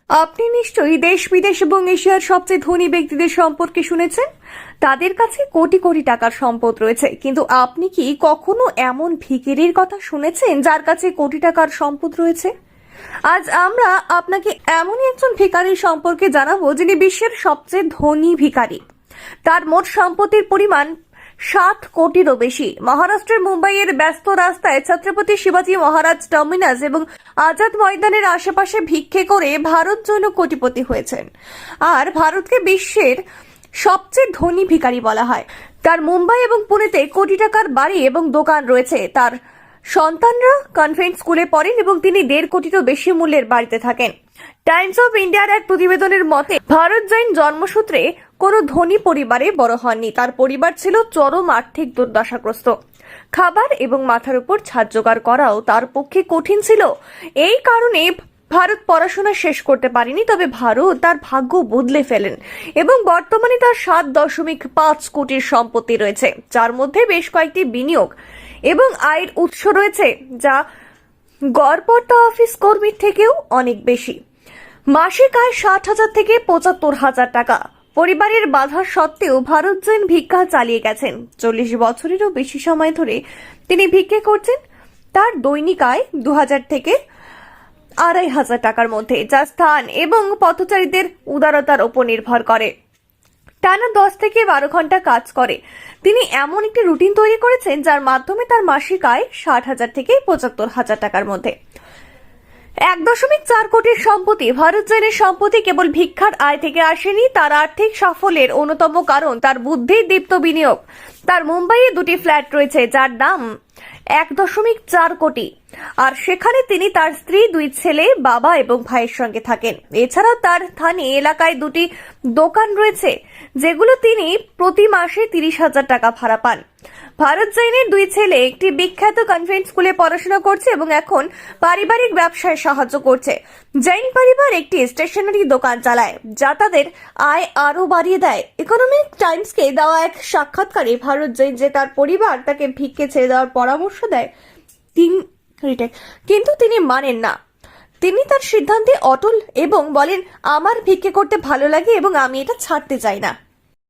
আপনি নিশ্চয়ই দেশ বিদেশ এবং এশিয়ার সবচেয়ে ধনী ব্যক্তিদের সম্পর্কে শুনেছেন। তাদের কাছে কোটি কোটি টাকার সম্পদ রয়েছে, কিন্তু আপনি কি কখনো এমন ভিখিরির কথা শুনেছেন যার কাছে কোটি টাকার সম্পদ রয়েছে? আজ আমরা আপনাকে এমনই একজন ভিখারির সম্পর্কে জানাবো যিনি বিশ্বের সবচেয়ে ধনী ভিখারি। তার মোট সম্পত্তির পরিমাণ 7 কোটিরও বেশি। মহারাষ্ট্রের মুম্বাইয়ের ব্যস্ত রাস্তায় ছত্রপতি শিবাজী মহারাজ টার্মিনাস এবং আজাদ ময়দানের আশেপাশে ভিক্ষে করে ভারত জন্য কোটিপতি হয়েছেন, আর ভারতকে বিশ্বের সবচেয়ে ধনী ভিখারি বলা হয়। তার মুম্বাই এবং পুনেতে কোটি টাকার বাড়ি এবং দোকান রয়েছে। তার সন্তানরা কনভেন্ট স্কুলে পড়েন এবং তিনি 1.5 কোটিরও বেশি মূল্যের বাড়িতে থাকেন। টাইমস অফ ইন্ডিয়ার এক প্রতিবেদনের মতে, ভারত জৈন জন্মসূত্রে কোনো ধনী পরিবারে বড় হননি। তার পরিবার ছিল চরম আর্থিক দুর্দশাগ্রস্ত। খাবার এবং মাথার উপর ছাদ জোগাড় করাও তার পক্ষে কঠিন ছিল। এই কারণে ভারত পড়াশোনা শেষ করতে পারেনি। তবে ভারত তার ভাগ্য বদলে ফেলেন এবং বর্তমানে তার 7.5 কোটির সম্পত্তি রয়েছে, যার মধ্যে বেশ কয়েকটি বিনিয়োগ এবং আয়ের উৎস রয়েছে, যা গড়পড়তা অফিস কর্মীর থেকেও অনেক বেশি। মাসিক আয় 60,000 থেকে 75,000 টাকা। পরিবারের বাধা সত্ত্বেও ভারত জৈন ভিক্ষা চালিয়ে গেছেন। 40 বছরেরও বেশি সময় ধরে তিনি ভিক্ষে করছেন। তার দৈনিক আয় 2,000 থেকে 2,500 টাকার মধ্যে, যা স্থান এবং পথচারীদের উদারতার উপর নির্ভর করে। টানা 10 থেকে 12 ঘন্টা কাজ করে তিনি এমন একটি রুটিন তৈরি করেছেন যার মাধ্যমে তার মাসিক আয় 60,000 থেকে 75,000 টাকার মধ্যে। 1.4 কোটির সম্পত্তি। ভারত জৈনের সম্পত্তি কেবল ভিক্ষার আয় থেকে আসেনি। তার আর্থিক সাফল্যের অন্যতম কারণ তার বুদ্ধির দীপ্ত বিনিয়োগ। তার মুম্বাইয়ে 2টি ফ্ল্যাট রয়েছে যার দাম 1.4 কোটি, আর সেখানে তিনি তার স্ত্রী, 2 ছেলে, বাবা এবং ভাইয়ের সঙ্গে থাকেন। এছাড়াও তার থানে এলাকায় 2টি দোকান রয়েছে যেগুলো তিনি প্রতি মাসে 30,000 টাকা ভাড়া পান। ভারত জৈনের 2 ছেলে একটি বিখ্যাত কনভেন্ট স্কুলে পড়াশোনা করছে এবং এখন পারিবারিক ব্যবসায় সাহায্য করছে। জৈন পরিবার একটি স্টেশনারি দোকান চালায়, যা তাদের আয় আরো বাড়িয়ে দেয়। ইকোনমিক টাইমসকে দেওয়া এক সাক্ষাৎকারে ভারত জৈন যে তার পরিবার তাকে ভিক্ষে ছেড়ে দেওয়ার পরামর্শ দেয়, কিন্তু তিনি মানেন না। তিনি তার সিদ্ধান্তে অটল এবং বলেন, আমার ভিক্ষে করতে ভালো লাগে এবং আমি এটা ছাড়তে চাই না।